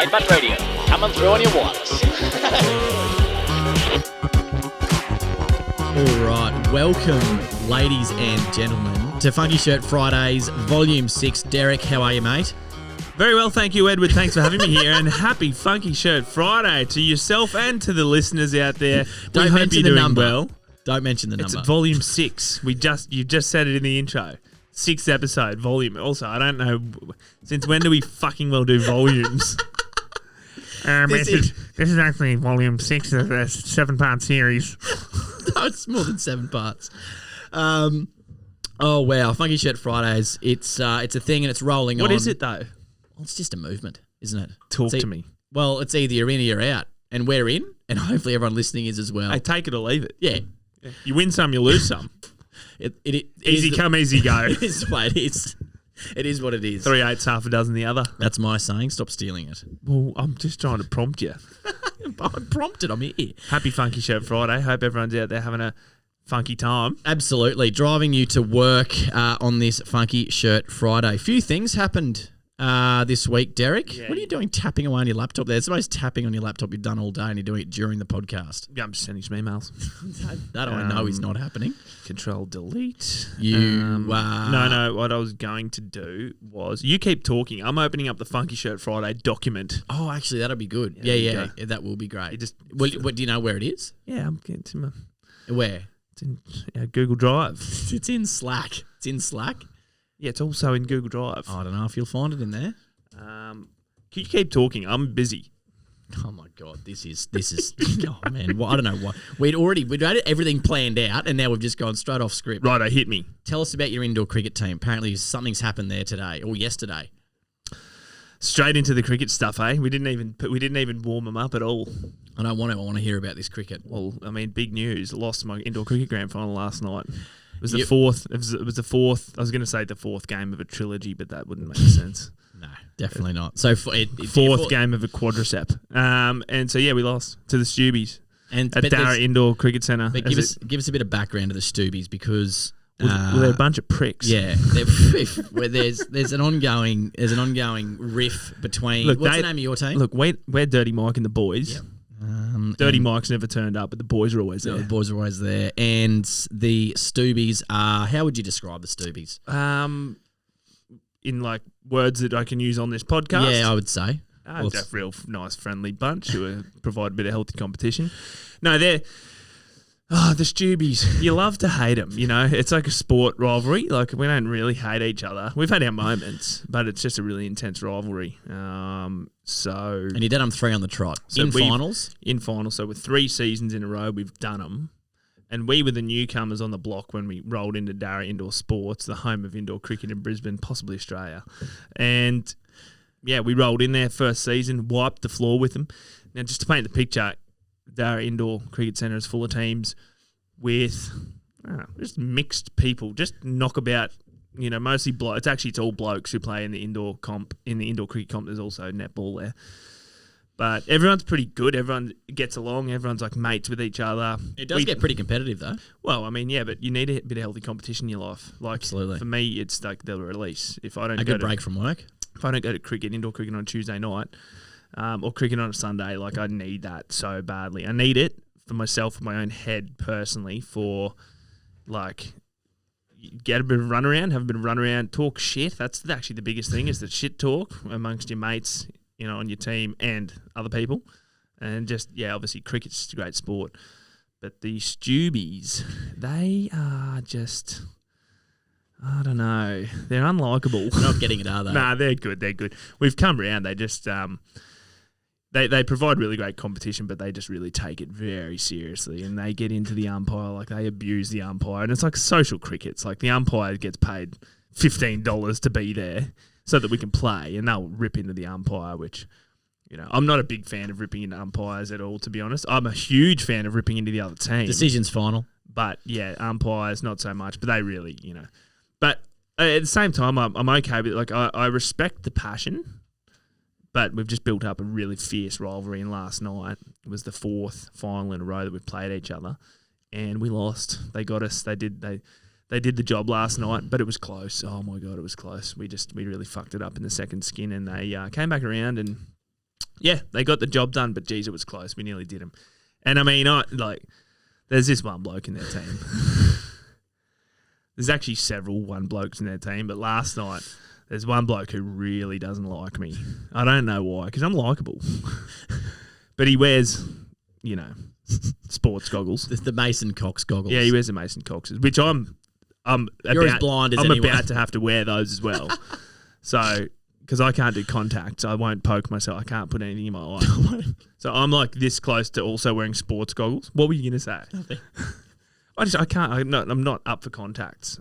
Mystery Mutt Radio, coming through on your wireless. All right, welcome, ladies and gentlemen, to Funky Shirt Fridays, Volume 6. Derek, how are you, mate? Very well, thank you, Edward. Thanks for having me here, and happy Funky Shirt Friday to yourself and to the listeners out there. Don't hope mention you're the doing number. well. Don't mention the number. It's Volume 6. You just said it in the intro. 6th episode, volume. Also, I don't know, since when do we fucking well do volumes? This is actually Volume 6 of a 7-part series. No, it's more than 7 parts. Oh, wow. Funky Shirt Fridays. It's a thing and it's rolling on. What is it, though? Well, it's just a movement, isn't it? Talk to me. Well, it's either you're in or you're out. And we're in, and hopefully everyone listening is as well. Hey, take it or leave it. Yeah. You win some, you lose some. Easy come, easy go. It is the way it is. It is what it is. 3/8's half a dozen the other. That's my saying. Stop stealing it. Well, I'm just trying to prompt you. I prompted. I'm here. Happy Funky Shirt Friday. Hope everyone's out there having a funky time. Absolutely. Driving you to work on this Funky Shirt Friday. Few things happened this week, Derek. Yeah, what are you doing tapping away on your laptop there? It's the most tapping on your laptop you've done all day and you're doing it during the podcast. Yeah, I'm just sending some emails. that I know is not happening. Control delete. No. What I was going to do was, you keep talking. I'm opening up the Funky Shirt Friday document. Oh, actually, that'll be good. Yeah, that will be great. What do you know where it is? Yeah, I'm getting to Where? It's in Google Drive. It's in Slack. It's in Slack. Yeah, it's also in Google Drive. I don't know if you'll find it in there. Can you keep talking? I'm busy. Oh my God, this is oh man, well, I don't know what we'd had everything planned out, and now we've just gone straight off script. Righto, hit me. Tell us about your indoor cricket team. Apparently, something's happened there today or yesterday. Straight into the cricket stuff, eh? We didn't even warm them up at all. I don't want to. I want to hear about this cricket. Well, I mean, big news. Lost my indoor cricket grand final last night. It was the fourth. It was the fourth. I was going to say the fourth game of a trilogy, but that wouldn't make sense. No, definitely not. So fourth game of a quadricep. And so yeah, we lost to the Stewbies at Darra Indoor Cricket Centre. But give us a bit of background to the Stewbies because they're a bunch of pricks. Yeah, where there's an ongoing riff between. What's the name of your team? Look, we're Dirty Mike and the boys. Yep. Dirty Mike's never turned up, but the boys are always there. The boys are always there. And the Stewbies are, how would you describe the Stewbies? In like words that I can use on this podcast? Yeah, I would say. They're a real nice, friendly bunch who provide a bit of healthy competition. No, they're... the Stewbies. You love to hate them, you know. It's like a sport rivalry. Like, we don't really hate each other. We've had our moments, but it's just a really intense rivalry. And you did them 3 on the trot. In finals? In finals. So with 3 seasons in a row, we've done them. And we were the newcomers on the block when we rolled into Darra Indoor Sports, the home of indoor cricket in Brisbane, possibly Australia. And, yeah, we rolled in there first season, wiped the floor with them. Now, just to paint the picture, Darra Indoor Cricket Centre is full of teams with just mixed people, just knockabout, you know, mostly blokes. It's all blokes who play in the indoor comp. In the indoor cricket comp, there's also netball there. But everyone's pretty good. Everyone gets along. Everyone's like mates with each other. It does get pretty competitive, though. Well, I mean, yeah, but you need a bit of healthy competition in your life. Like, absolutely. For me, it's like the release. If I don't a good break from work. If I don't go to cricket, indoor cricket on a Tuesday night, or cricket on a Sunday, like I need that so badly. I need it for myself, for my own head personally, for like get a bit of run around, have a bit of run around, talk shit. That's actually the biggest thing is the shit talk amongst your mates, you know, on your team and other people. And just, yeah, obviously cricket's just a great sport. But the Stewbies, they are just... I don't know. They're unlikable. They're not getting it, are they? Nah, they're good. They're good. We've come around. They just they provide really great competition, but they just really take it very seriously, and they get into the umpire, like they abuse the umpire, and it's like social cricket. It's like the umpire gets paid $15 to be there so that we can play, and they'll rip into the umpire, which, you know, I'm not a big fan of ripping into umpires at all, to be honest. I'm a huge fan of ripping into the other team. Decision's final. But, yeah, umpires, not so much, but they really, you know. But at the same time, I'm okay with it. Like, I respect the passion, but we've just built up a really fierce rivalry. And last night it was the 4th final in a row that we've played each other, and we lost. They got us. They did the job last night, but it was close. Oh my God, it was close. We really fucked it up in the second skin, and they came back around and Yeah, they got the job done, but geez, it was close. We nearly did them. And I mean, there's this one bloke in their team. There's actually one blokes in their team, but last night there's one bloke who really doesn't like me. I don't know why, because I'm likeable. But he wears, sports goggles. The Mason Cox goggles. Yeah, he wears the Mason Coxes, which I'm You're as blind as anyone. about to have to wear those as well. So, because I can't do contacts, I won't poke myself. I can't put anything in my eye. So I'm like this close to also wearing sports goggles. What were you going to say? Nothing. I can't. I'm not up for contacts.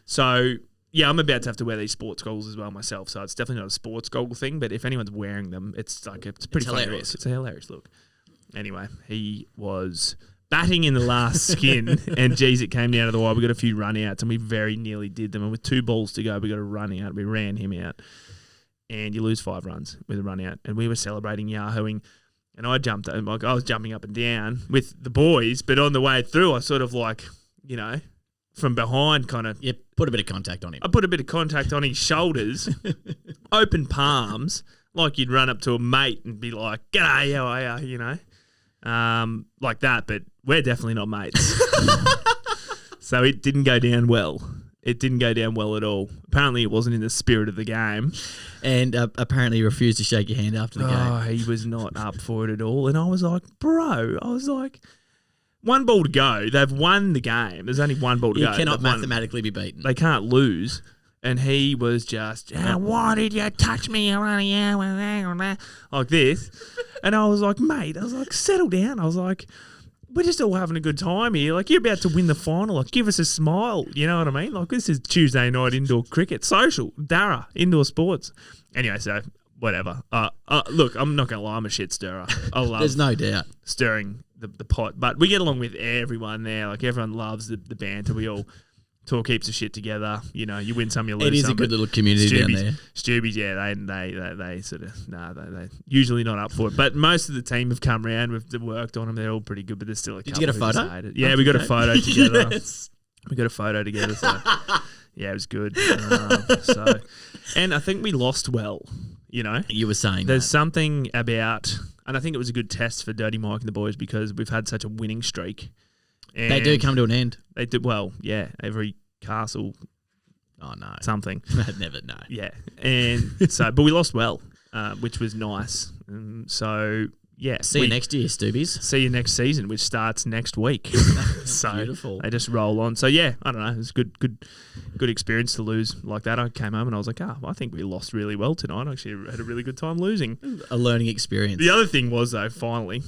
So yeah, I'm about to have to wear these sports goggles as well myself. So it's definitely not a sports goggle thing. But if anyone's wearing them, it's pretty hilarious. It's a hilarious look. Anyway, he was batting in the last skin, and geez, it came down to the wire. We got a few run outs, and we very nearly did them. And with 2 balls to go, we got a run out. We ran him out, and you lose 5 runs with a run out. And we were celebrating Yahooing, and I was jumping up and down with the boys, but on the way through, I sort of from behind kind of. Yeah, put a bit of contact on him. I put a bit of contact on his shoulders, open palms, like you'd run up to a mate and be like, "G'day, how are you?" Like that, but we're definitely not mates. So it didn't go down well. It didn't go down well at all. Apparently it wasn't in the spirit of the game. And apparently he refused to shake your hand after the game. Oh, he was not up for it at all. And I was like, bro, 1 ball to go. They've won the game. There's only 1 ball to go. You cannot mathematically be beaten. They can't lose. And he was just, why did you touch me? Like this. And I was like, mate, settle down. I was like, we're just all having a good time here. Like, you're about to win the final. Like, give us a smile. You know what I mean? Like, this is Tuesday night indoor cricket. Social. Dara. Indoor sports. Anyway, so whatever. Look, I'm not going to lie. I'm a shit stirrer. I love There's no doubt. stirring the pot. But we get along with everyone there. Like, everyone loves the banter. We all talk heaps of shit together. You win some, you lose some. It is a good little community down there. Stoobies, yeah, they sort of, they're usually not up for it. But most of the team have come round. We've worked on them. They're all pretty good, but there's still a couple. Did you get a photo? Yeah, we got a photo together. Yes. We got a photo together, so yeah, it was good. And I think we lost well, You were saying There's something about, and I think it was a good test for Dirty Mike and the boys because we've had such a winning streak. And they do come to an end. They do, well, yeah, every castle. Oh, no. Something. Never, no. Yeah. And so, but we lost well, which was nice. So, yeah. See you next year, Stoobies. See you next season, which starts next week. So beautiful. They just roll on. So, yeah, I don't know. It was good experience to lose like that. I came home and I was like, I think we lost really well tonight. I actually had a really good time losing. A learning experience. The other thing was, though, finally,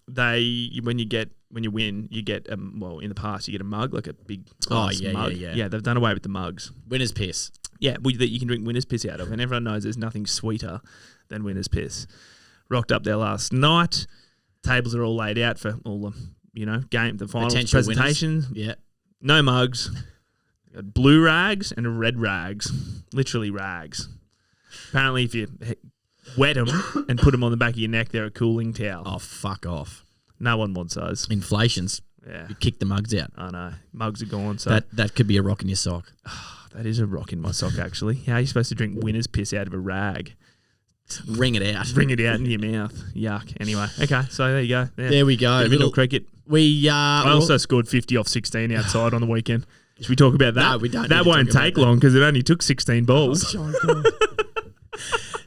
when you win, you get in the past you get a mug, like a big glass mug. Yeah. They've done away with the mugs. Winner's piss. Yeah, that you can drink winner's piss out of, and everyone knows there's nothing sweeter than winner's piss. Rocked up there last night. Tables are all laid out for all the the finals Potential presentations. Winners. Yeah, no mugs. Got blue rags and red rags, literally rags. Apparently, if you wet them and put them on the back of your neck, they're a cooling towel. Oh, fuck off. No one wants those. Inflation's. Yeah. You kick the mugs out. I know. Mugs are gone. So that could be a rock in your sock. That is a rock in my sock, actually. How are you supposed to drink winner's piss out of a rag? Wring it out. Wring it out into your mouth. Yuck. Anyway. Okay. So there you go. Yeah. There we go. Little cricket. I also scored 50 off 16 outside on the weekend. Should we talk about that? No, we don't. That won't take long because it only took 16 balls. Oh,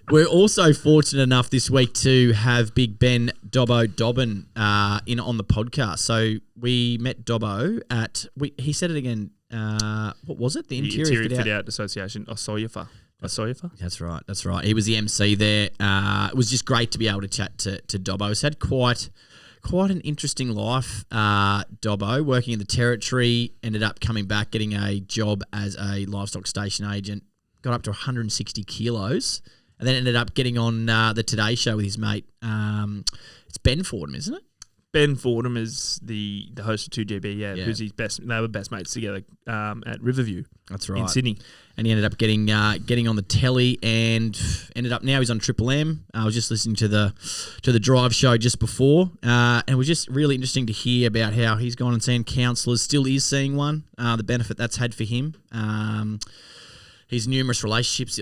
we're also fortunate enough this week to have big Ben Dobbo Dobbin in on the podcast. So we met Dobbo at, he said it again, what was it? The Interior Fit Out Association, Osoyafa. That's right. He was the MC there. It was just great to be able to chat to Dobbo. He's had quite an interesting life, Dobbo, working in the Territory, ended up coming back, getting a job as a livestock station agent, got up to 160 kilos, and then ended up getting on the Today Show with his mate. It's Ben Fordham, isn't it? Ben Fordham is the host of 2GB, who's his best. They were best mates together at Riverview. That's right. In Sydney. And he ended up getting on the telly and ended up now he's on Triple M. I was just listening to the drive show just before, and it was just really interesting to hear about how he's gone and seen counsellors, still is seeing one, the benefit that's had for him. his numerous relationships,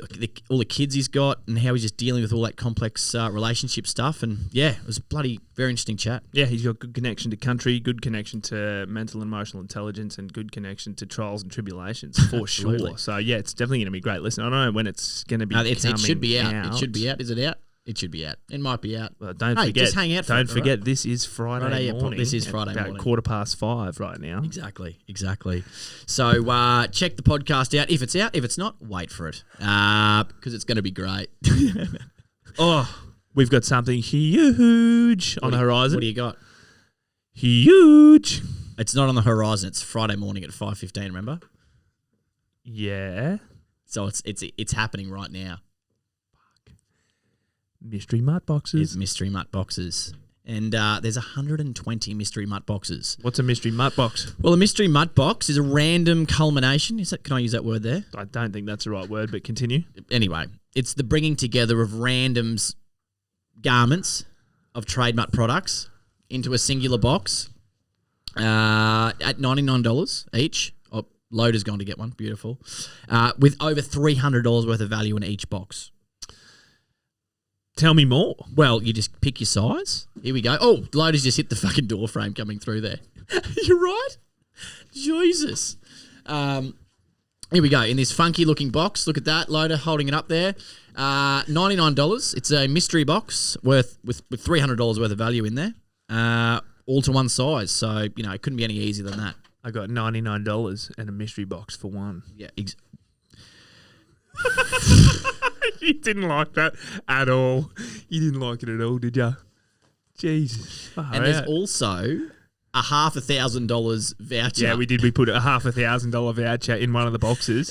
all the kids he's got, and how he's just dealing with all that complex relationship stuff. And yeah, it was a bloody very interesting chat. Yeah, he's got good connection to country, good connection to mental and emotional intelligence, and good connection to trials and tribulations for sure. So yeah, it's definitely going to be great. Listen, I don't know when it's going to be. It should be out. It should be out. Is it out? It should be out. It might be out. Well, don't forget. Just hang out. Don't forget. This is Friday morning. This is Friday about morning. 5:15 right now. Exactly. So check the podcast out if it's out. If it's not, wait for it because it's going to be great. We've got something huge on the horizon. What do you got? Huge. It's not on the horizon. It's Friday morning at 5:15. Remember? Yeah. So it's happening right now. Mystery Mutt boxes. It's Mystery Mutt boxes. And there's 120 Mystery Mutt boxes. What's a Mystery Mutt box? Well, a Mystery Mutt box is a random culmination. Can I use that word there? I don't think that's the right word, but continue. Anyway, it's the bringing together of randoms garments of Trade Mutt products into a singular box at $99 each. Oh, Loader's gone to get one. Beautiful. With over $300 worth of value in each box. Tell me more. Well, you just pick your size. Here we go. Oh, Loader's just hit the fucking door frame coming through there. You're right. Jesus. Here we go. In this funky looking box. Look at that. Loader holding it up there. $99. It's a mystery box with $300 worth of value in there. All to one size. So, it couldn't be any easier than that. I got $99 and a mystery box for one. Yeah. You didn't like that at all. You didn't like it at all, did you? Jesus. And there's also a $5,000 voucher. Yeah, we did. We put a $5,000 voucher in one of the boxes.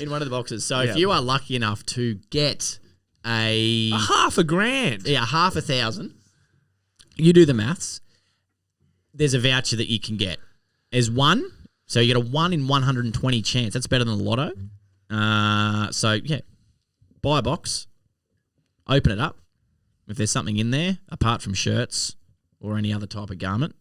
So if you are lucky enough to get a $5,000. Yeah, $5,000. You do the maths. There's a voucher that you can get. There's one. So you get a 1 in 120 chance. That's better than the lotto. So yeah, buy a box. Open it up. If there's something in there, apart from shirts or any other type of garment,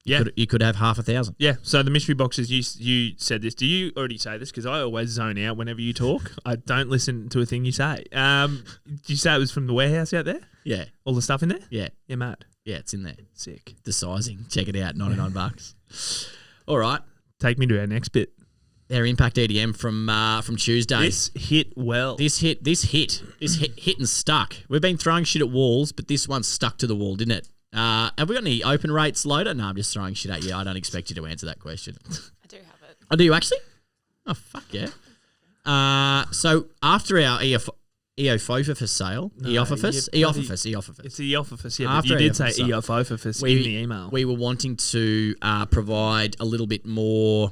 you could have $5,000. Yeah, so the mystery boxes, you said this. Do you already say this? Because I always zone out whenever you talk. I don't listen to a thing you say. Did you say it was from the warehouse out there? Yeah. All the stuff in there? Yeah. You're mad. Yeah, it's in there. Sick. The sizing. Check it out, $99. All right. Take me to our next bit. Their Impact EDM from Tuesday. This hit well. This hit and stuck. We've been throwing shit at walls, but this one stuck to the wall, didn't it? Have we got any open rates, Loader? No, I'm just throwing shit at you. I don't expect you to answer that question. I do have it. Oh, do you actually? Oh, fuck yeah. So after our EOFOFA sale, EOFOFIS? EOFOFIS. It's the EOFOFIS, yeah. After But you did say EOFOFIS, EOFOFIS in the email. We were wanting to provide a little bit more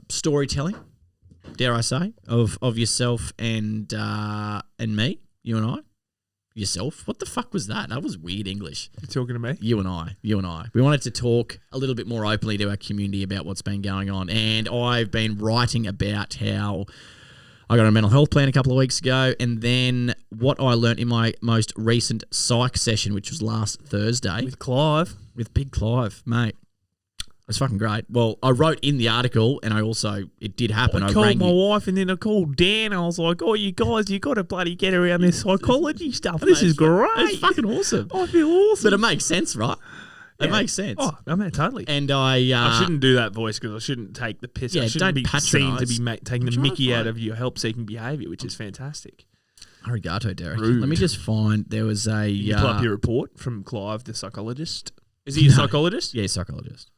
storytelling, dare I say, of yourself and me, you and I. Yourself? What the fuck was that? That was weird English. You talking to me? You and I. We wanted to talk a little bit more openly to our community about what's been going on. And I've been writing about how I got a mental health plan a couple of weeks ago, and then what I learnt in my most recent psych session, which was last Thursday. With Clive. With Big Clive, mate. It was fucking great. Well, I wrote in the article, and it did happen. I called my wife, and then I called Dan. I was like, "Oh, you guys, you got to bloody get around this psychology stuff. This is great. It's fucking awesome. I feel awesome." But it makes sense, right? It makes sense. Oh, I mean, totally. And I shouldn't do that voice because I shouldn't take the piss. Yeah, I shouldn't don't be seen to patronise. be taking the mickey out of your help-seeking behaviour, which is fantastic. Arigato, Derek. Rude. Let me just find, there was a... You pull up your report from Clive, the psychologist. Is he a psychologist? Yeah, psychologist.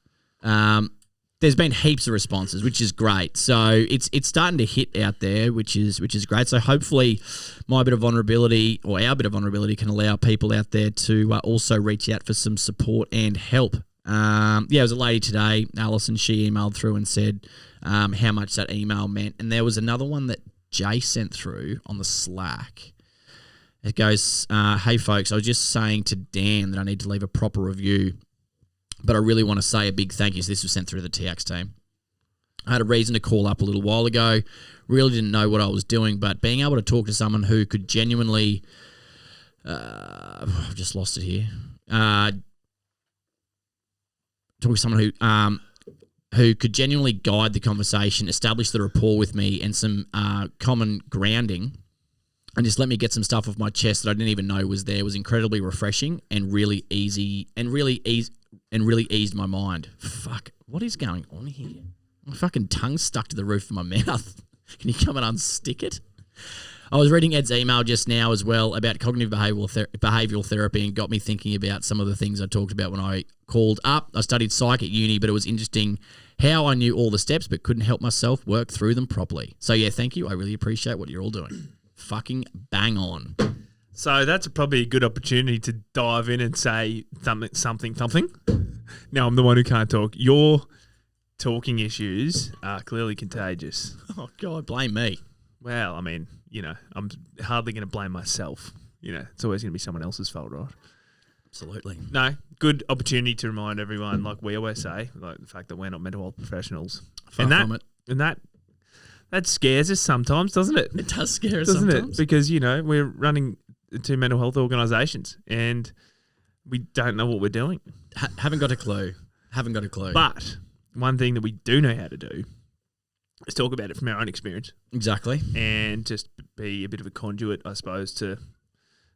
There's been heaps of responses, which is great. So it's starting to hit out there, which is great. So hopefully my bit of vulnerability or our bit of vulnerability can allow people out there to also reach out for some support and help. There was a lady today, Alison, she emailed through and said how much that email meant. And there was another one that Jay sent through on the Slack. It goes, hey folks, I was just saying to Dan that I need to leave a proper review, but I really want to say a big thank you. So this was sent through the TX team. I had a reason to call up a little while ago. Really didn't know what I was doing, but being able to talk to someone who could genuinely, I've just lost it here. Talk to someone who who could genuinely guide the conversation, establish the rapport with me and some common grounding, and just let me get some stuff off my chest that I didn't even know was there, was incredibly refreshing and really easy and really eased my mind. Fuck, what is going on here? My fucking tongue's stuck to the roof of my mouth. Can you come and unstick it? I was reading Ed's email just now as well about cognitive behavioural therapy and got me thinking about some of the things I talked about when I called up. I studied psych at uni, but it was interesting how I knew all the steps but couldn't help myself work through them properly. So, yeah, thank you. I really appreciate what you're all doing. Fucking bang on. So that's probably a good opportunity to dive in and say something. Now, I'm the one who can't talk. Your talking issues are clearly contagious. Oh, God, blame me. Well, I mean, I'm hardly going to blame myself. It's always going to be someone else's fault, right? Absolutely. No, good opportunity to remind everyone, like we always say, like the fact that we're not mental health professionals. Far from it. And that scares us sometimes, doesn't it? It does scare us doesn't sometimes. it? Because, we're running two mental health organisations and we don't know what we're doing. Haven't got a clue. But one thing that we do know how to do is talk about it from our own experience. Exactly. And just be a bit of a conduit, I suppose, to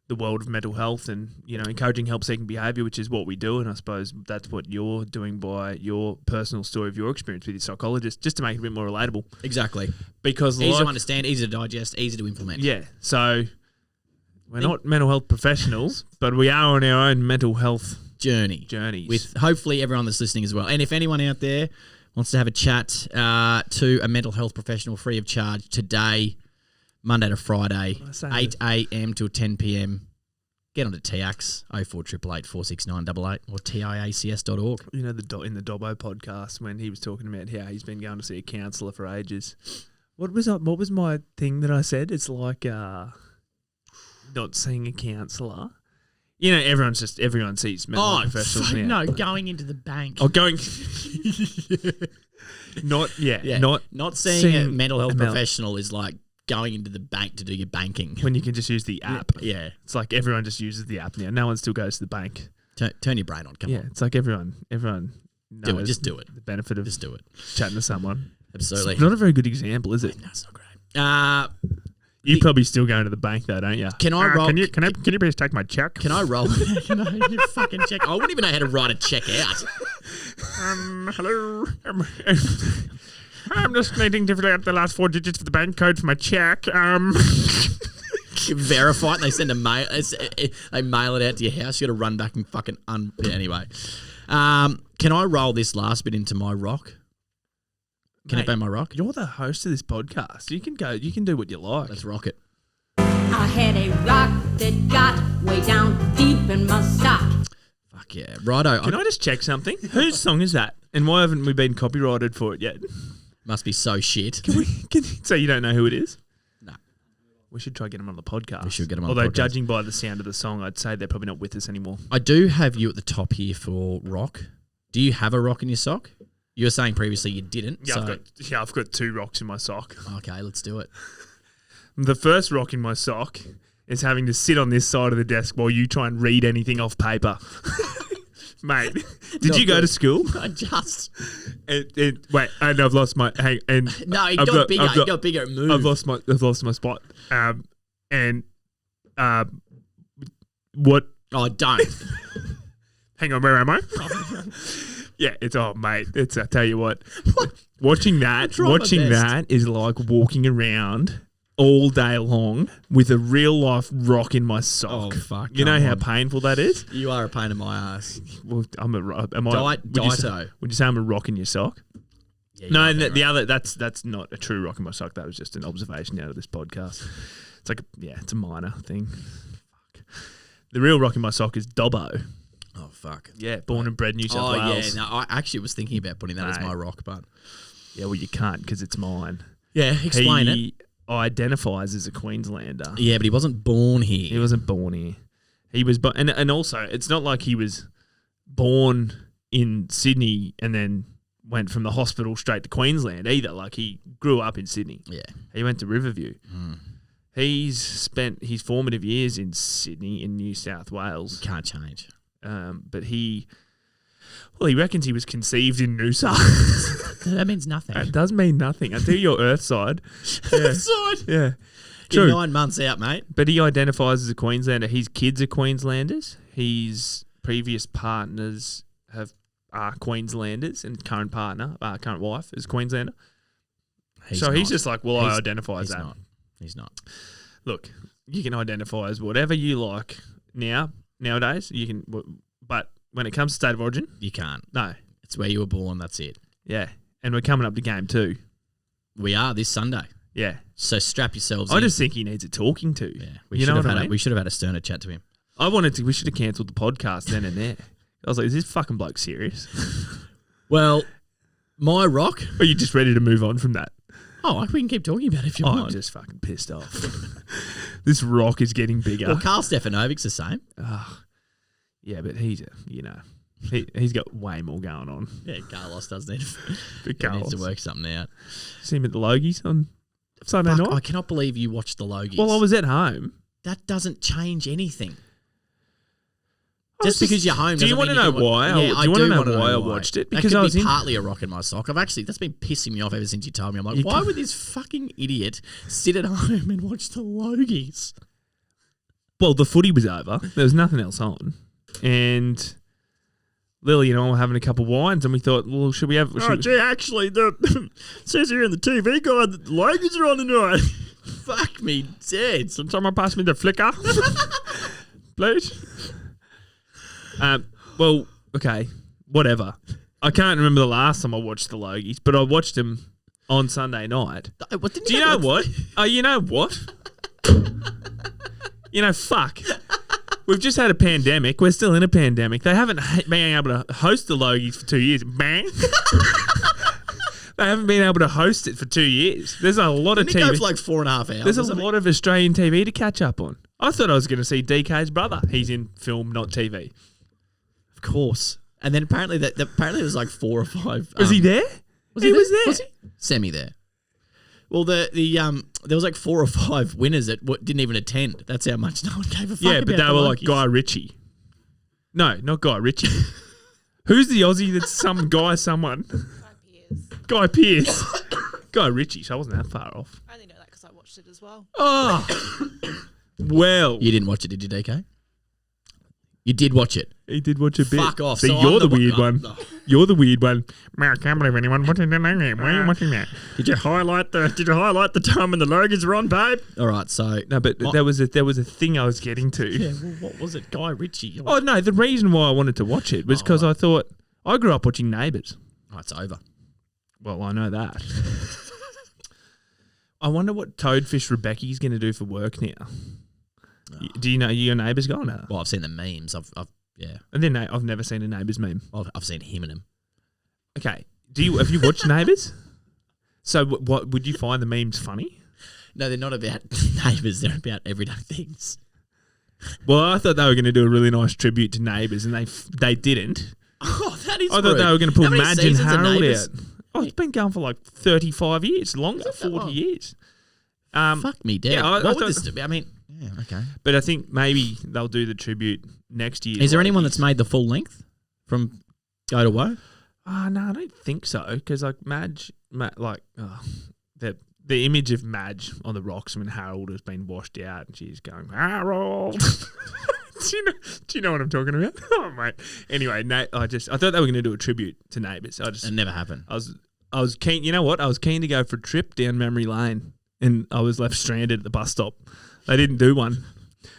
the world of mental health and, encouraging help-seeking behaviour, which is what we do. And I suppose that's what you're doing by your personal story of your experience with your psychologist, just to make it a bit more relatable. Exactly. Because easy to understand, easy to digest, easy to implement. Yeah. So we're not mental health professionals, but we are on our own mental health journeys. With hopefully everyone that's listening as well. And if anyone out there wants to have a chat to a mental health professional free of charge today, Monday to Friday, 8 a.m. till 10 p.m. Get onto TAX 0488 46988 or tiacs.org. In the Dobbo podcast when he was talking about how he's been going to see a counsellor for ages. What was my thing that I said? It's like not seeing a counsellor. Everyone sees mental health professionals now. No, going into the bank. Oh, going. Not seeing a mental health professional is like going into the bank to do your banking. When you can just use the app. Yeah. It's like everyone just uses the app now. No one still goes to the bank. Turn your brain on. Come on. Yeah, it's like everyone knows do it. Just do it. The benefit of just do it. Chatting to someone. Absolutely. It's not a very good example, is it? No, it's not great. You're probably still going to the bank though, don't you? Can I roll? Can you please take my check? Can I roll? Can I fucking check? I wouldn't even know how to write a check out. Hello. I'm just needing to fill out the last 4 digits of the bank code for my check. You verify it and they send a mail. They mail it out to your house. You got to run back and fucking anyway. Can I roll this last bit into my rock? Can it be my rock? You're the host of this podcast. You can go. You can do what you like. Let's rock it. I had a rock that got way down deep in my sock. Fuck yeah. Righto. Can I just check something? Whose song is that? And why haven't we been copyrighted for it yet? Must be so shit. So you don't know who it is? No. We should try to get them on the podcast. We should get them on the Although podcast. Judging by the sound of the song, I'd say they're probably not with us anymore. I do have you at the top here for rock. Do you have a rock in your sock? You were saying previously you didn't. Yeah, I've got 2 rocks in my sock. Okay, let's do it. The first rock in my sock is having to sit on this side of the desk while you try and read anything off paper. Mate, did you go to school? I just... Wait, and I've lost my... Hang, and no, it got bigger. It got bigger. It moved. I've lost my spot. What... Oh, don't. Hang on, where am I? Yeah, mate. I tell you what. Watching that is like walking around all day long with a real life rock in my sock. Oh fuck! You know how painful that is? You are a pain in my ass. Well, would you say I'm a rock in your sock? Yeah, no, the other that's not a true rock in my sock. That was just an observation out of this podcast. It's like it's a minor thing. Fuck. The real rock in my sock is Dobbo. Oh fuck! Yeah, born and bred New South Wales. Yeah. No, I actually was thinking about putting that as my rock, but yeah, well you can't because it's mine. Yeah, explain it. He identifies as a Queenslander. Yeah, but he wasn't born here. He wasn't born here. He was, and also it's not like he was born in Sydney and then went from the hospital straight to Queensland either. Like he grew up in Sydney. Yeah, he went to Riverview. He's spent his formative years in Sydney in New South Wales. Can't change. But he Well, he reckons he was conceived in Noosa. That means nothing. That does mean nothing. I do your Earth side. Yeah. Side. Yeah. You're True. 9 months out, mate. But he identifies as a Queenslander. His kids are Queenslanders. His previous partners are Queenslanders, and current partner, current wife, is Queenslander. He's just like, well, I identify as that. He's not. Look, you can identify as whatever you like nowadays. You can, but when it comes to state of origin, You can't. no. It's where you were born. That's it. Yeah, and we're coming up to game 2. We are this Sunday. Yeah, So strap yourselves I in. just think he needs a talking to. Yeah, you know what I mean? we should have had a sterner chat to him. We should have cancelled the podcast then and there. I was like, is this fucking bloke serious? Well, my rock. Or are you just ready to move on from that? Oh, we can keep talking about it if you I'm want. just fucking pissed off. This rock is getting bigger. Well, Carl Stefanovic's the same. Yeah, but he's he's got way more going on. Yeah, Carlos does need Big he needs Carlos. to work something out. See him at the Logies on Sunday Fuck, I night. cannot believe you watched the Logies. Well, I was at home. That doesn't change anything. Just because you're home. Do you want to know why? Yeah, do you want to know wanna why I watched it? Because Because that I could was be in. partly a rock in my sock. That's been pissing me off ever since you told me. I'm like, You why can't- would this fucking idiot sit at home and watch the Logies? Well, the footy was over. There was nothing else on, and Lily and I were having a couple of wines, and we thought, well, should we have? Actually, the says here in the TV guide that the Logies are on tonight. Fuck me dead. Someone pass me the flicker, please. Well, okay, whatever. I can't remember the last time I watched the Logies, but I watched them on Sunday night. Do you know what? You know what? Fuck. We've just had a pandemic. We're still in a pandemic. They haven't been able to host the Logies for 2 years. Bang. They haven't been able to host it for 2 years. There's a lot of Didn't it TV. go for like 4.5 hours. There's a lot of Australian TV to catch up on. I thought I was going to see DK's brother. He's in film, not TV. Of course. And then apparently apparently there's like 4 or 5. Was he there? He was there. Was he? Semi there. Well, there was like 4 or 5 winners that didn't even attend. That's how much no one gave a fuck. Yeah, but about they the were like Logies. Guy Ritchie. No, not Guy Ritchie. Who's the Aussie that's some guy, someone? Guy Pearce. Guy Ritchie, so I wasn't that far off. I only know that because I watched it as well. Oh. Well. You didn't watch it, did you, DK? You did watch it. He did watch a bit. Fuck off. See, So you're I'm the the weird one- one. You're the weird one. Man, I can't believe anyone watching that. Why are you watching that? Did you highlight the time when the Logies were on, babe? All right, so No, but there was a thing I was getting to. yeah, well, what was it, Guy Ritchie? Oh no, the reason why I wanted to watch it was because I thought I grew up watching Neighbours. Oh, it's over. Well, I know that. I wonder what Toadfish Rebecca's going to do for work now. Do you know your Neighbours guy now? Well, I've seen the memes. Yeah, And then I've never seen a Neighbours meme. I've seen him and him. Okay, have you watched Neighbours? So what would you find the memes funny? No, they're not about neighbours. They're about everyday things. Well, I thought they were going to do a really nice tribute to Neighbours, and they didn't. Oh, that is I thought they were going to pull How many Madge and seasons of Harold Neighbours? out. Oh, it's been going for like 35 years, longer, that 40 long? years. Fuck me, Dad. yeah, I what thought- would this do? I mean, yeah, okay. But I think maybe they'll do the tribute next year. Is there anyone that's made the full length from Go to Woe? No, I don't think so. Because like the image of Madge on the rocks when Harold has been washed out and she's going, Harold. Do you know what I'm talking about? Oh mate. Anyway, I thought they were going to do a tribute to Neighbours. It never happened. I was keen. You know what? I was keen to go for a trip down memory lane, and I was left stranded at the bus stop. They didn't do one.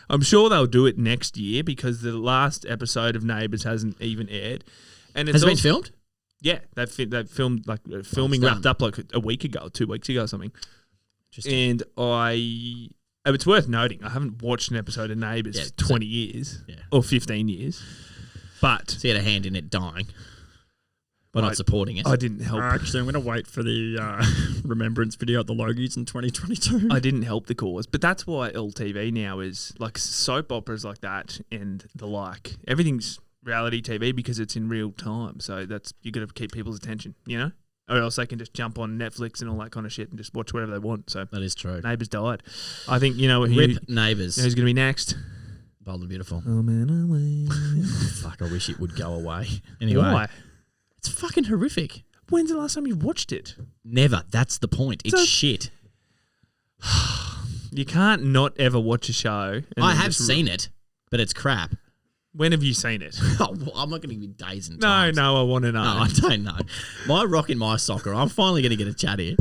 I'm sure they'll do it next year because the last episode of Neighbours hasn't even aired. And Has it been filmed? Yeah, they've filmed filming done. wrapped up like a week ago, or 2 weeks ago, or something. Interesting. And it's worth noting, I haven't watched an episode of Neighbours for 20 years or 15 years, but So he had a hand in it dying, but not I- supporting it. I didn't help. Actually, I'm going to wait for the remembrance video at the Logies in 2022. I didn't help the cause, but that's why LTV now is like soap operas like that and the like. Everything's reality TV because it's in real time. So that's you got to keep people's attention, you know, or else they can just jump on Netflix and all that kind of shit and just watch whatever they want. So That is true. Neighbours died. I think you know Rip Neighbours. who's going to be next. Bold and Beautiful. Oh man, away. Fuck, I wish it would go away. Anyway, Why? it's fucking horrific. When's the last time you watched it? Never. That's the point. It's So- shit. You can't not ever watch a show. I have seen it, but it's crap. When have you seen it? Oh, well, I'm not going to give you days and No, times. I want to know. No, I don't know. My rock in my soccer, I'm finally going to get a chat here,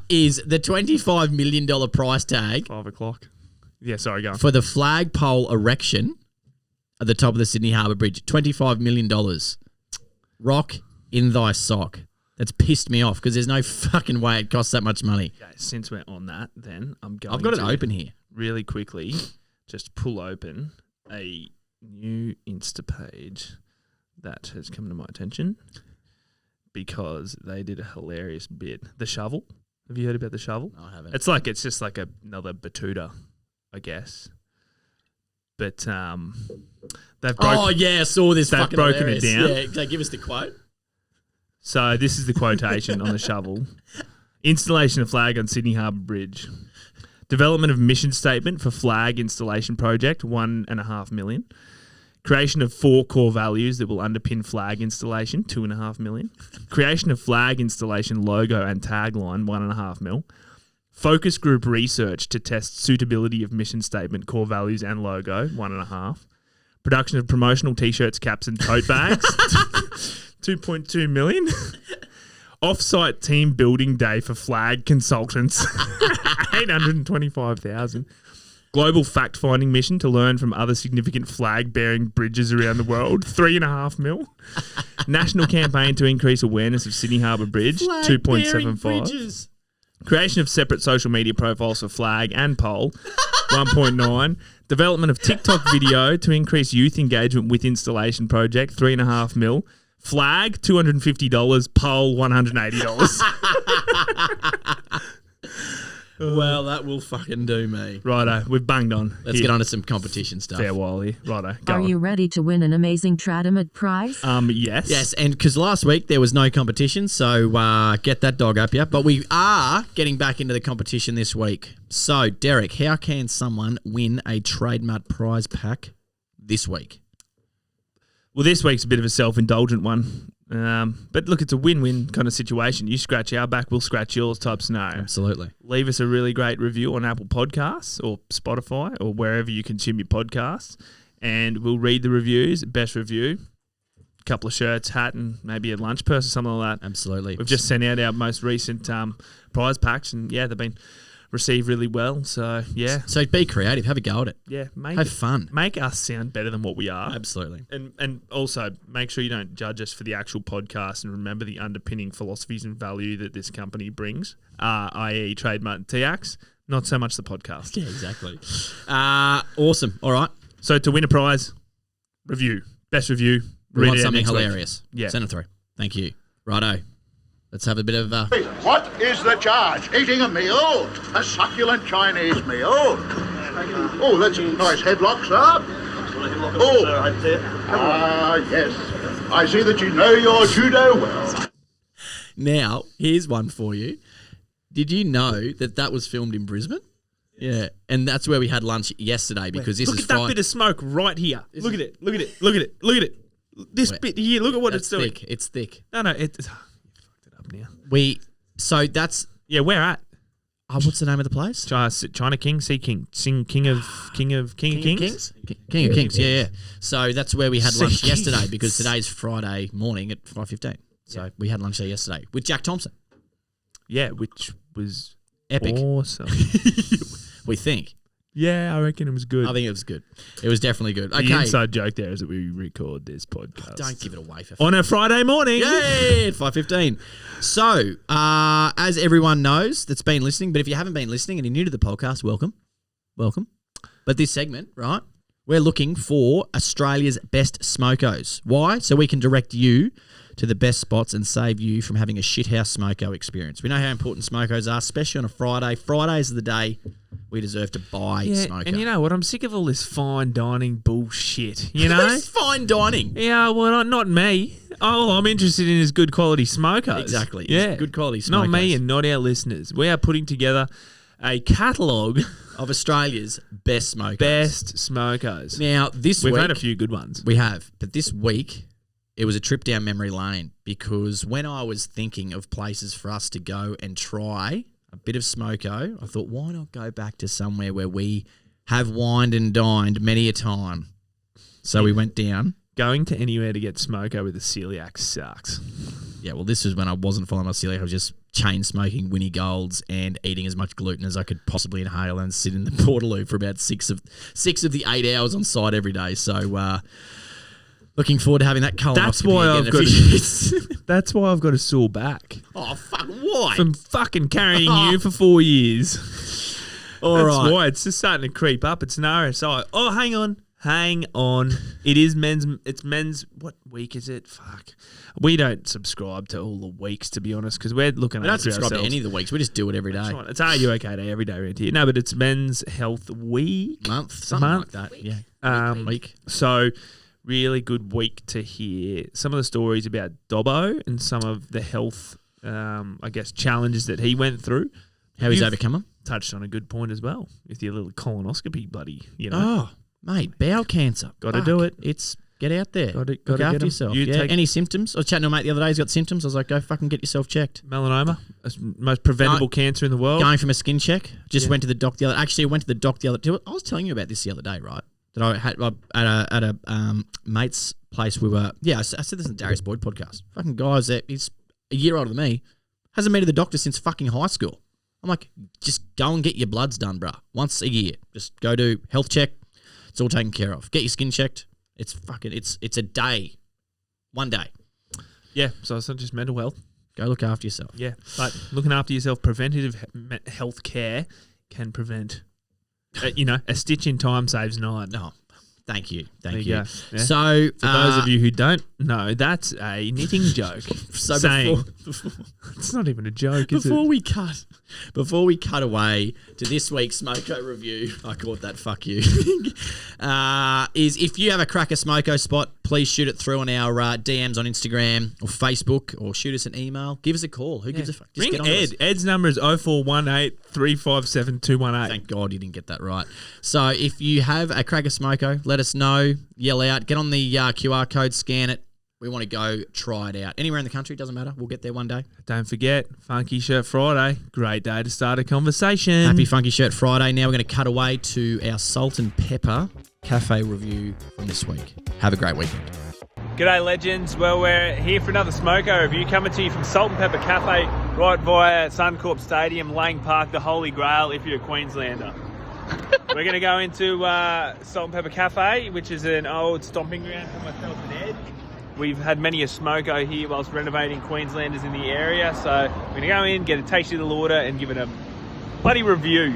is the $25 million price tag 5 o'clock. Yeah, sorry, go on. for the flagpole erection at the top of the Sydney Harbour Bridge. $25 million. Rock in thy sock. That's pissed me off because there's no fucking way it costs that much money. Okay, since we're on that, then I'm going I've got it to open here. really quickly just pull open a new Insta page that has come to my attention because they did a hilarious bit. The shovel. Have you heard about the shovel? No, I haven't. It's just like another batuta, I guess. But they've broken. Oh, yeah, I saw this. They've Fucking broken it hilarious. down. Yeah, give us the quote. So this is the quotation on the shovel. Installation of flag on Sydney Harbour Bridge. Development of mission statement for flag installation project, $1.5 million. Creation of 4 core values that will underpin flag installation, $2.5 million. Creation of flag installation logo and tagline, $1.5 million. Focus group research to test suitability of mission statement, core values and logo, $1.5 million. Production of promotional t-shirts, caps and tote bags, $2.2 million. Off-site team building day for flag consultants, $825,000. Global fact-finding mission to learn from other significant flag-bearing bridges around the world, $3.5 million. National campaign to increase awareness of Sydney Harbour Bridge, $2.75 million. Creation of separate social media profiles for flag and pole, 1.9. Development of TikTok video to increase youth engagement with installation project, $3.5 million. Flag, $250. Pole, $180. Well, that will fucking do me. Righto, we've bunged on. Let's get on to some competition stuff. Fair while here. Righto, go Are on. you ready to win an amazing Tradimid prize? Yes. Yes, and because last week there was no competition, so get that dog up here. But we are getting back into the competition this week. So, Derek, how can someone win a Trade Mutt prize pack this week? Well, this week's a bit of a self-indulgent one. But look, it's a win-win kind of situation. You scratch our back, we'll scratch yours type scenario. Absolutely. Leave us a really great review on Apple Podcasts or Spotify or wherever you consume your podcasts, and we'll read the reviews. Best review, a couple of shirts, hat, and maybe a lunch purse or something like that. Absolutely. We've just sent out our most recent prize packs, and yeah, they've been received really well. So yeah, So be creative. Have a go at it. yeah, Have fun. make us sound better than what we are. Absolutely. And also make sure you don't judge us for the actual podcast, and remember the underpinning philosophies and value that this company brings, i.e. Trade Mutt and TX, not so much the podcast. Yeah, exactly. Awesome. All right. So to win a prize, review. Best review. We read want it out something next week. hilarious. Yeah. Send it through. Thank you. Righto. Let's have a bit of... What is the charge? Eating a meal? A succulent Chinese meal? Oh, that's a nice headlock, sir. Oh, yes. I see that you know your judo well. Now, here's one for you. Did you know that was filmed in Brisbane? Yeah. And that's where we had lunch yesterday because this Look is at that Friday. bit of smoke right here. Look at it. Look at it. Look at it. Look at it. This Wait. bit here. Look at what That's it's doing. thick. It's thick. No, it's. You fucked it up now. So that's... Yeah, where at? what's the name of the place? China King, Sea King, King of Kings. King of Kings, yeah. So that's where we had lunch yesterday because today's Friday morning at 5:15. So we had lunch there yesterday with Jack Thompson. Yeah, which was Epic. awesome. We think. Yeah, I reckon it was good. I think it was good. It was definitely good. The Okay. inside joke there is that we record this podcast Don't give it away for on a Friday morning. Yay! At 5:15. So, as everyone knows that's been listening, but if you haven't been listening and you're new to the podcast, welcome. But this segment, right, we're looking for Australia's best smokos. Why? So we can direct you to the best spots and save you from having a shithouse smoko experience. We know how important smokos are, especially on a Friday. Fridays are the day we deserve to buy smoko. And you know what? I'm sick of all this fine dining bullshit. You know? It's fine dining. Yeah, well, not me. All I'm interested in is good quality smokers. Exactly. Yeah. It's good quality Not me smokos. and not our listeners. We are putting together a catalogue of Australia's best smokers. best smokers. Now, this week... We've had a few good ones. We have. But this week, it was a trip down memory lane because when I was thinking of places for us to go and try a bit of smoko, I thought, why not go back to somewhere where we have wined and dined many a time? So we went down. Going to anywhere to get smoko with a celiac sucks. Yeah, well, this was when I wasn't following my celiac. I was just chain smoking Winnie Golds and eating as much gluten as I could possibly inhale and sit in the Portaloo for about six of the 8 hours on site every day. So, looking forward to having that colonoscopy. That's why I've got a sore back. Oh, fuck, why? From fucking carrying you for 4 years. That's why. It's just starting to creep up. It's an RSI. Oh, hang on. It's men's. What week is it? Fuck. We don't subscribe to all the weeks, to be honest, because we're looking at ourselves. We don't subscribe to any of the weeks. We just do it every day. It's Are You OK Day every day around here. No, but it's Men's Health Week. Something like that. Yeah. Week. So, really good week to hear some of the stories about Dobbo and some of the health, challenges that he went through. How he's overcome them. Touched on a good point as well with your little colonoscopy, buddy. Oh, mate, bowel cancer. Got to do it. It's get out there. Got to Look after yourself. Any symptoms? I was chatting to a mate the other day. He's got symptoms. I was like, go fucking get yourself checked. Melanoma, most preventable cancer in the world. Going from a skin check. Went to the doc the other. Actually, I went to the doc the other. I was telling you about this the other day, right? That I had at a mate's place. We were. Yeah, I said this in the Darius Boyd podcast. Fucking guys, he's a year older than me. Hasn't been to the doctor since fucking high school. I'm like, just go and get your bloods done, bruh. Once a year. Just go do health check. It's all taken care of. Get your skin checked. It's a day. One day. Yeah, so it's not just mental health. Go look after yourself. Yeah, but looking after yourself, preventative health care can prevent, a stitch in time saves 9. Oh, thank you. Thank you. Yeah. So, for those of you who don't know, that's a knitting joke. It's not even a joke, is it? Before we cut away to this week's Smoko review, I called that fuck you, is if you have a cracker Smoko spot, please shoot it through on our DMs on Instagram or Facebook or shoot us an email. Give us a call. Who gives a fuck? Just ring Ed. Ed's number is 0418 357 218. Thank God you didn't get that right. So if you have a cracker Smoko, let us know. Yell out. Get on the QR code, scan it. We want to go try it out. Anywhere in the country, doesn't matter. We'll get there one day. Don't forget, Funky Shirt Friday. Great day to start a conversation. Happy Funky Shirt Friday. Now we're going to cut away to our Salt and Pepper Cafe review from this week. Have a great weekend. G'day, legends. Well, we're here for another Smoko review, coming to you from Salt and Pepper Cafe, right via Suncorp Stadium, Lang Park, the Holy Grail, if you're a Queenslander. We're going to go into Salt and Pepper Cafe, which is an old stomping ground for myself and Ed. We've had many a smoko here whilst renovating Queenslanders in the area, so we're going to go in, get a taste of the water and give it a bloody review.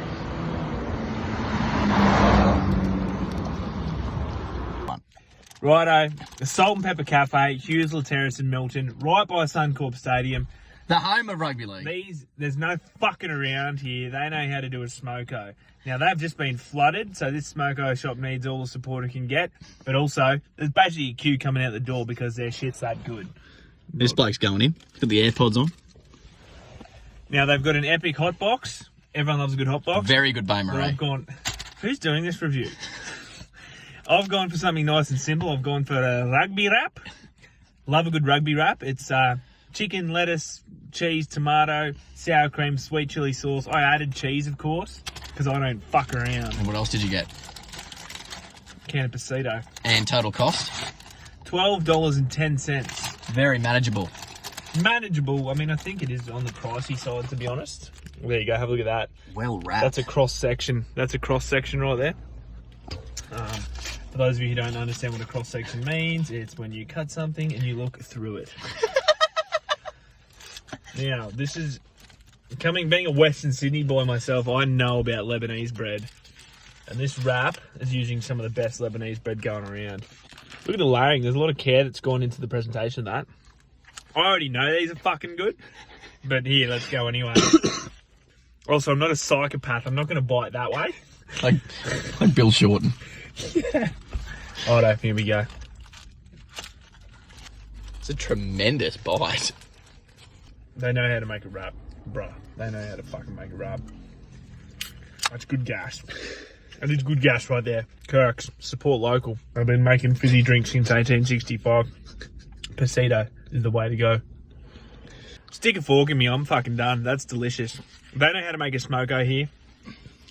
Righto, the Salt and Pepper Cafe, Hughesville Terrace in Milton, right by Suncorp Stadium. The home of rugby league. There's no fucking around here. They know how to do a smoko. Now, they've just been flooded, so this smoko shop needs all the support it can get. But also, there's basically a queue coming out the door because their shit's that good. This bloke's going in. Got the AirPods on. Now, they've got an epic hot box. Everyone loves a good hot box. Very good Bamer, I've gone, who's doing this review? I've gone for something nice and simple. I've gone for a rugby wrap. Love a good rugby wrap. It's chicken, lettuce, cheese, tomato, sour cream, sweet chili sauce. I added cheese, of course, because I don't fuck around. And what else did you get? Can of Pasito. And total cost? $12.10. Very manageable. Manageable. I mean, I think it is on the pricey side, to be honest. There you go. Have a look at that. Well wrapped. That's a cross section. That's a cross section right there. For those of you who don't understand what a cross section means, it's when you cut something and you look through it. Now, this is being a Western Sydney boy myself, I know about Lebanese bread. And this wrap is using some of the best Lebanese bread going around. Look at the layering. There's a lot of care that's gone into the presentation of that. I already know these are fucking good. But here, let's go anyway. Also, I'm not a psychopath. I'm not going to bite that way. Like Bill Shorten. Yeah. Alright, here we go. It's a tremendous bite. They know how to make a wrap, bruh. They know how to fucking make a wrap. That's good gas. That is good gas right there. Kirk's, support local. I've been making fizzy drinks since 1865. Pasito is the way to go. Stick a fork in me, I'm fucking done. That's delicious. They know how to make a smoko here.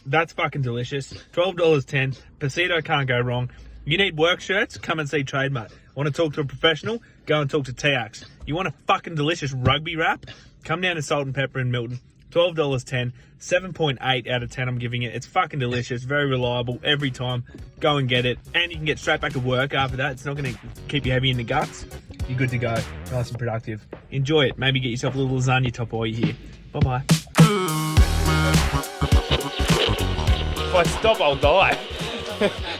That's fucking delicious. $12.10. Pasito can't go wrong. You need work shirts? Come and see Trade Mutt. Want to talk to a professional? Go and talk to T-Ax. You want a fucking delicious rugby wrap? Come down to Salt and Pepper in Milton. $12.10. 7.8 out of 10 I'm giving it. It's fucking delicious. Very reliable every time. Go and get it. And you can get straight back to work after that. It's not going to keep you heavy in the guts. You're good to go. Nice and productive. Enjoy it. Maybe get yourself a little lasagna top while you're here. Bye-bye. If I stop, I'll die.